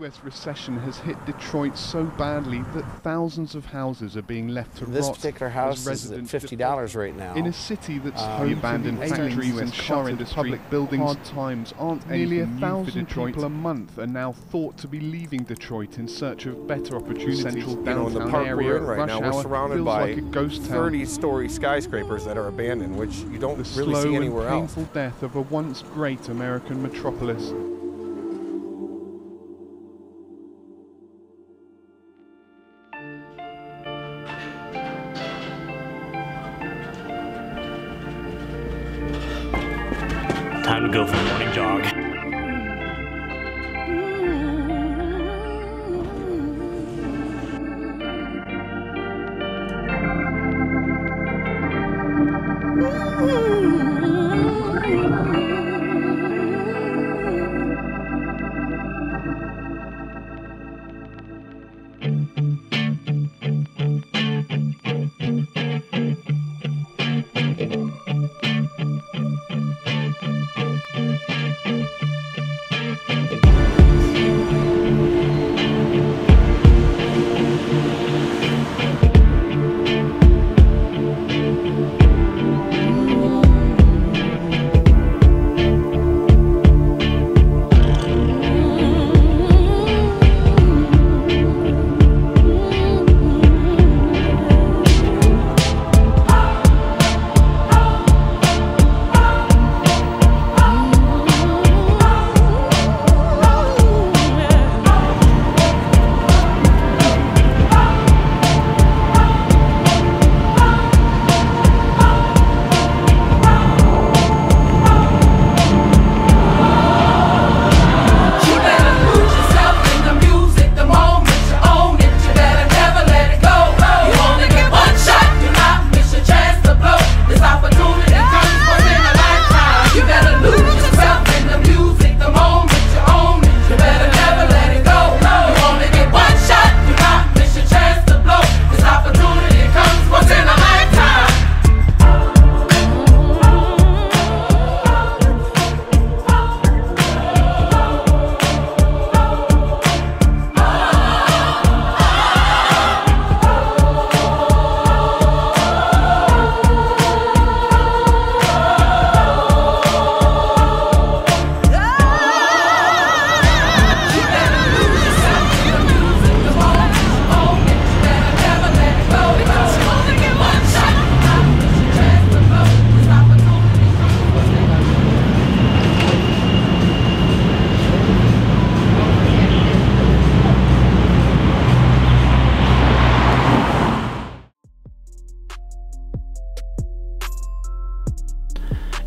US recession has hit Detroit so badly that thousands of houses are being left to rot. This particular house is at $50 right now. In a city that's home to abandoned factories and shuttered public buildings, hard times aren't nearly 1,000 people a month are now thought to be leaving Detroit in search of better opportunities. Central downtown the park area we're in right now, we're surrounded by like a ghost town. 30-story skyscrapers that are abandoned, which you don't really see anywhere else. The slow and painful death of a once great American metropolis. Time to go for a morning jog.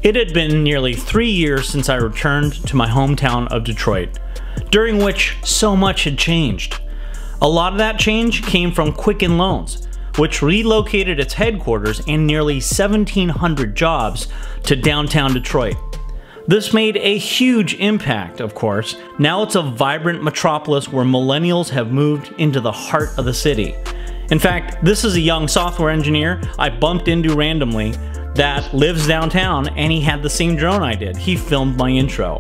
It had been nearly 3 years since I returned to my hometown of Detroit, during which so much had changed. A lot of that change came from Quicken Loans, which relocated its headquarters and nearly 1,700 jobs to downtown Detroit. This made a huge impact, of course. Now it's a vibrant metropolis where millennials have moved into the heart of the city. In fact, this is a young software engineer I bumped into randomly that lives downtown, and he had the same drone I did. He filmed my intro.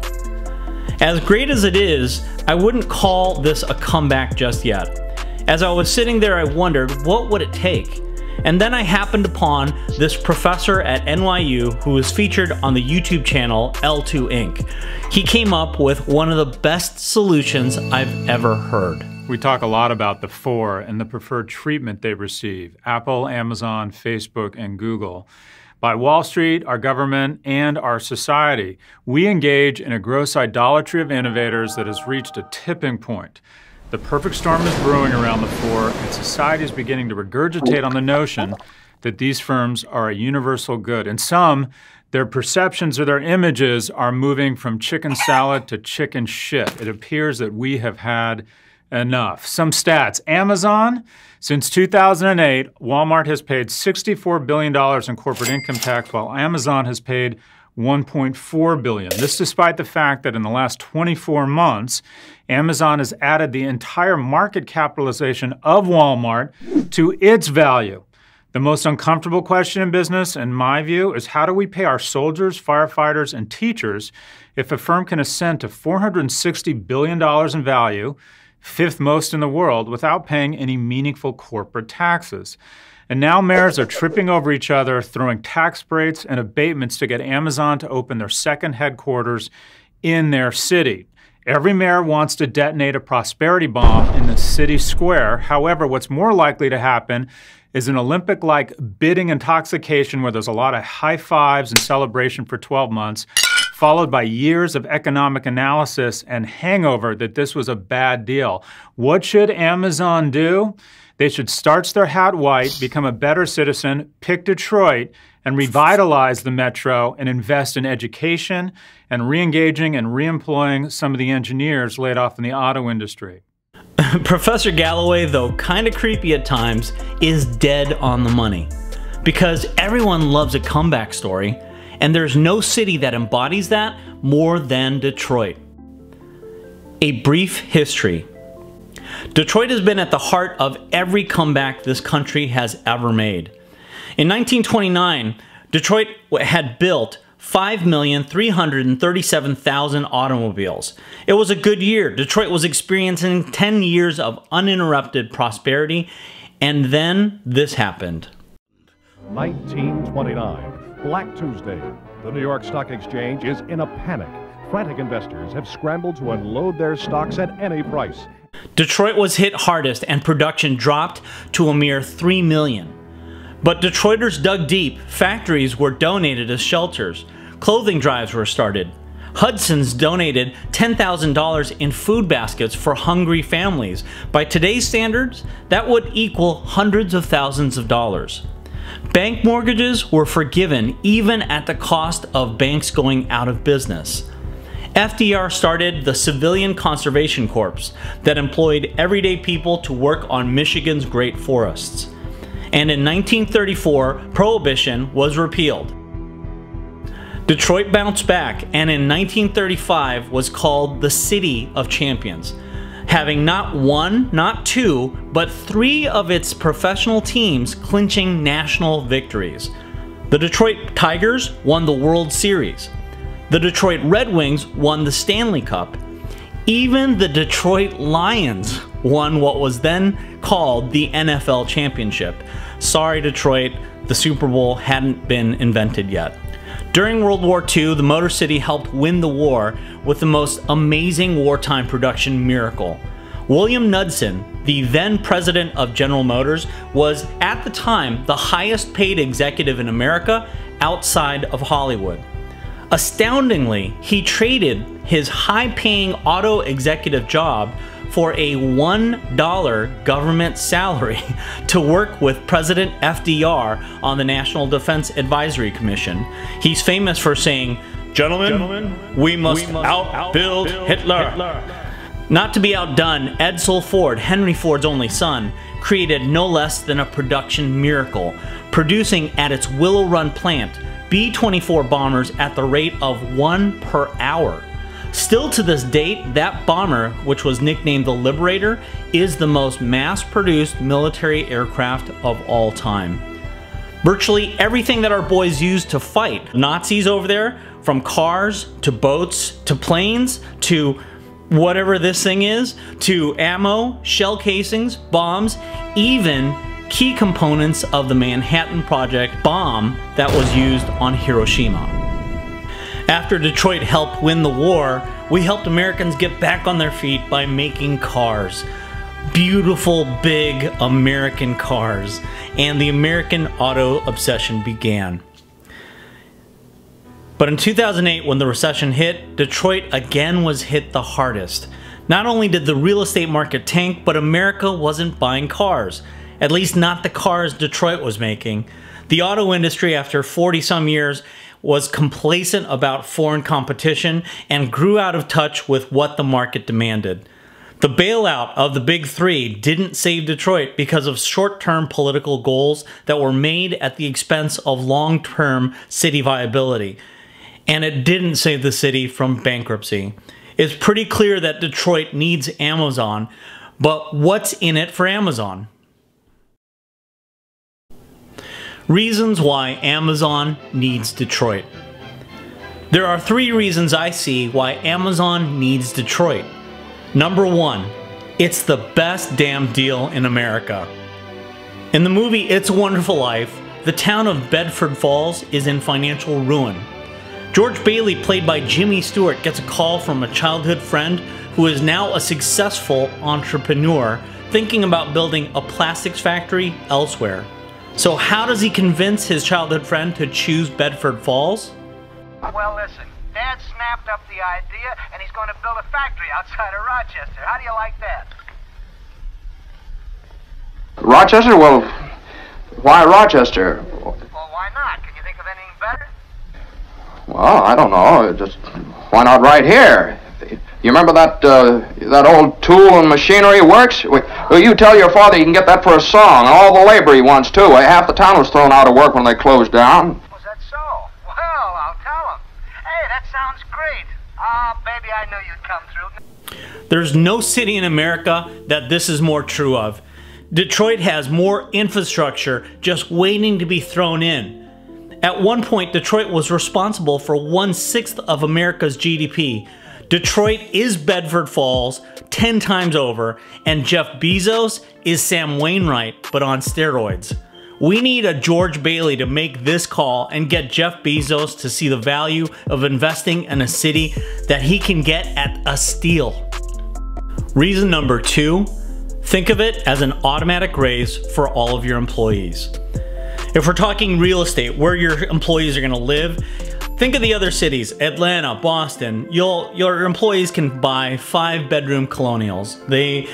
As great as it is, I wouldn't call this a comeback just yet. As I was sitting there, I wondered, what would it take? And then I happened upon this professor at NYU who was featured on the YouTube channel L2 Inc. He came up with one of the best solutions I've ever heard. We talk a lot about the four and the preferred treatment they receive: Apple, Amazon, Facebook, and Google. By Wall Street, our government, and our society, we engage in a gross idolatry of innovators that has reached a tipping point. The perfect storm is brewing around the four, and society is beginning to regurgitate on the notion that these firms are a universal good. And some, their perceptions or their images are moving from chicken salad to chicken shit. It appears that we have had enough. Some stats. Amazon, since 2008, Walmart has paid $64 billion in corporate income tax, while Amazon has paid $1.4 billion. This despite the fact that in the last 24 months, Amazon has added the entire market capitalization of Walmart to its value. The most uncomfortable question in business, in my view, is how do we pay our soldiers, firefighters, and teachers if a firm can ascend to $460 billion in value, fifth most in the world, without paying any meaningful corporate taxes? And now mayors are tripping over each other, throwing tax breaks and abatements to get Amazon to open their second headquarters in their city. Every mayor wants to detonate a prosperity bomb in the city square. However, what's more likely to happen is an Olympic-like bidding intoxication where there's a lot of high fives and celebration for 12 months, followed by years of economic analysis and hangover that this was a bad deal. What should Amazon do? They should starch their hat white, become a better citizen, pick Detroit, and revitalize the metro and invest in education and re-engaging and re-employing some of the engineers laid off in the auto industry. Professor Galloway, though kind of creepy at times, is dead on the money. Because everyone loves a comeback story, and there's no city that embodies that more than Detroit. A brief history. Detroit has been at the heart of every comeback this country has ever made. In 1929, Detroit had built 5,337,000 automobiles. It was a good year. Detroit was experiencing 10 years of uninterrupted prosperity, and then this happened. 1929, Black Tuesday. The New York Stock Exchange is in a panic. Frantic investors have scrambled to unload their stocks at any price. Detroit was hit hardest, and production dropped to a mere 3 million. But Detroiters dug deep. Factories were donated as shelters. Clothing drives were started. Hudson's donated $10,000 in food baskets for hungry families. By today's standards, that would equal hundreds of thousands of dollars. Bank mortgages were forgiven even at the cost of banks going out of business. FDR started the Civilian Conservation Corps that employed everyday people to work on Michigan's great forests. And in 1934, Prohibition was repealed. Detroit bounced back, and in 1935 was called the City of Champions, having not one, not two, but 3 of its professional teams clinching national victories. The Detroit Tigers won the World Series. The Detroit Red Wings won the Stanley Cup. Even the Detroit Lions won what was then called the NFL Championship. Sorry, Detroit, the Super Bowl hadn't been invented yet. During World War II, the Motor City helped win the war with the most amazing wartime production miracle. William Knudsen, the then president of General Motors, was at the time the highest paid executive in America outside of Hollywood. Astoundingly, he traded his high-paying auto executive job for a $1 government salary to work with President FDR on the National Defense Advisory Commission. He's famous for saying, Gentlemen, we must outbuild Hitler. Not to be outdone, Edsel Ford, Henry Ford's only son, created no less than a production miracle, producing at its Willow Run plant B-24 bombers at the rate of 1 per hour. Still to this date, that bomber, which was nicknamed the Liberator, is the most mass-produced military aircraft of all time. Virtually everything that our boys used to fight Nazis over there, from cars to boats to planes to whatever this thing is, to ammo, shell casings, bombs, even key components of the Manhattan Project bomb that was used on Hiroshima. After Detroit helped win the war, we helped Americans get back on their feet by making cars. Beautiful, big American cars. And the American auto obsession began. But in 2008, when the recession hit, Detroit again was hit the hardest. Not only did the real estate market tank, but America wasn't buying cars. At least not the cars Detroit was making. The auto industry, after 40-some years, was complacent about foreign competition and grew out of touch with what the market demanded. The bailout of the Big Three didn't save Detroit because of short-term political goals that were made at the expense of long-term city viability. And it didn't save the city from bankruptcy. It's pretty clear that Detroit needs Amazon, but what's in it for Amazon? Reasons why Amazon needs Detroit. There are 3 reasons I see why Amazon needs Detroit. Number 1, it's the best damn deal in America. In the movie It's a Wonderful Life, the town of Bedford Falls is in financial ruin. George Bailey, played by Jimmy Stewart, gets a call from a childhood friend who is now a successful entrepreneur thinking about building a plastics factory elsewhere. So how does he convince his childhood friend to choose Bedford Falls? Well, listen, Dad snapped up the idea and he's going to build a factory outside of Rochester. How do you like that? Rochester? Well, why Rochester? Well, why not? Can you think of anything better? Well, I don't know. Just why not right here? You remember that that old Tool and Machinery Works? Well, you tell your father you can get that for a song, and all the labor he wants too. Half the town was thrown out of work when they closed down. Was that so? Well, I'll tell him. Hey, that sounds great. Ah, baby, I knew you'd come through. There's no city in America that this is more true of. Detroit has more infrastructure just waiting to be thrown in. At one point, Detroit was responsible for 1/6 of America's GDP. Detroit is Bedford Falls 10 times over, and Jeff Bezos is Sam Wainwright, but on steroids. We need a George Bailey to make this call and get Jeff Bezos to see the value of investing in a city that he can get at a steal. Reason number 2, think of it as an automatic raise for all of your employees. If we're talking real estate, where your employees are going to live, think of the other cities, Atlanta, Boston. Your employees can buy 5-bedroom colonials. They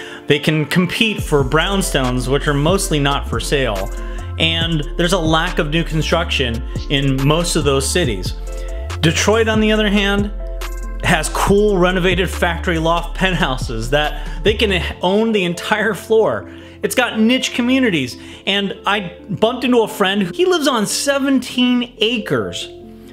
can compete for brownstones, which are mostly not for sale. And there's a lack of new construction in most of those cities. Detroit, on the other hand, has cool renovated factory loft penthouses that they can own the entire floor. It's got niche communities, and I bumped into a friend. He lives on 17 acres.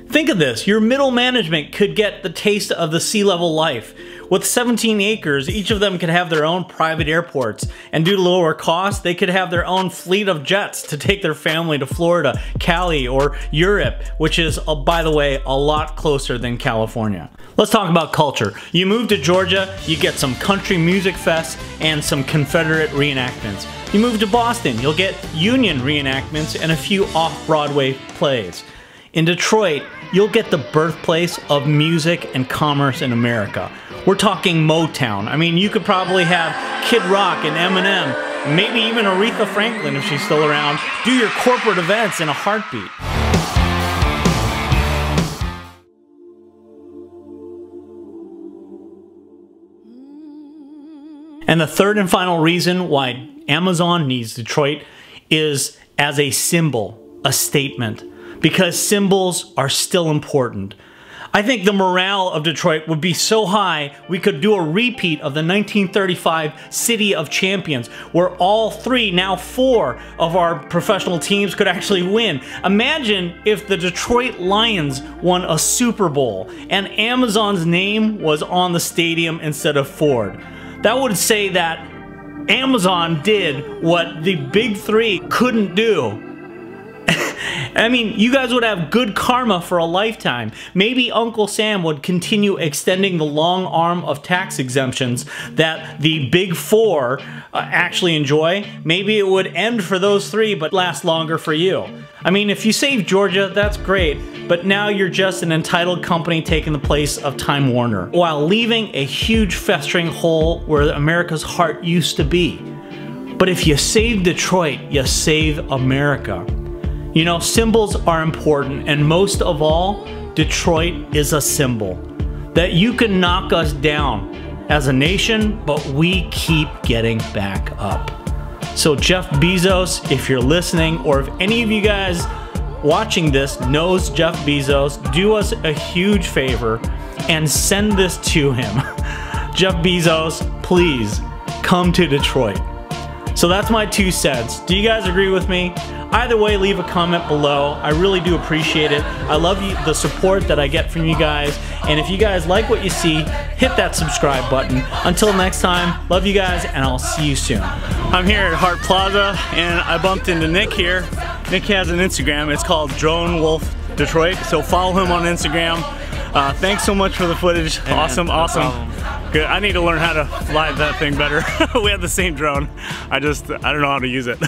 Think of this, your middle management could get the taste of the sea-level life. With 17 acres, each of them could have their own private airports, and due to lower costs, they could have their own fleet of jets to take their family to Florida, Cali, or Europe, which is, by the way, a lot closer than California. Let's talk about culture. You move to Georgia, you get some country music fests and some Confederate reenactments. You move to Boston, you'll get Union reenactments and a few off-Broadway plays. In Detroit, you'll get the birthplace of music and commerce in America. We're talking Motown. I mean, you could probably have Kid Rock and Eminem, maybe even Aretha Franklin if she's still around, do your corporate events in a heartbeat. And the third and final reason why Amazon needs Detroit is as a symbol, a statement. Because symbols are still important. I think the morale of Detroit would be so high we could do a repeat of the 1935 City of Champions, where all 3, now 4 of our professional teams could actually win. Imagine if the Detroit Lions won a Super Bowl and Amazon's name was on the stadium instead of Ford. That would say that Amazon did what the big 3 couldn't do. I mean, you guys would have good karma for a lifetime. Maybe Uncle Sam would continue extending the long arm of tax exemptions that the big 4 actually enjoy. Maybe it would end for those 3 but last longer for you. I mean, if you save Georgia, that's great, but now you're just an entitled company taking the place of Time Warner, while leaving a huge festering hole where America's heart used to be. But if you save Detroit, you save America. You know, symbols are important, and most of all, Detroit is a symbol. That you can knock us down as a nation, but we keep getting back up. So Jeff Bezos, if you're listening, or if any of you guys watching this knows Jeff Bezos, do us a huge favor and send this to him. Jeff Bezos, please come to Detroit. So that's my 2 cents. Do you guys agree with me? Either way, leave a comment below. I really do appreciate it. I love the support that I get from you guys. And if you guys like what you see, hit that subscribe button. Until next time, love you guys, and I'll see you soon. I'm here at Hart Plaza, and I bumped into Nick here. Nick has an Instagram. It's called Drone Wolf Detroit, so follow him on Instagram. Thanks so much for the footage. Hey, awesome, man, awesome. No good. I need to learn how to fly that thing better. We have the same drone. I don't know how to use it.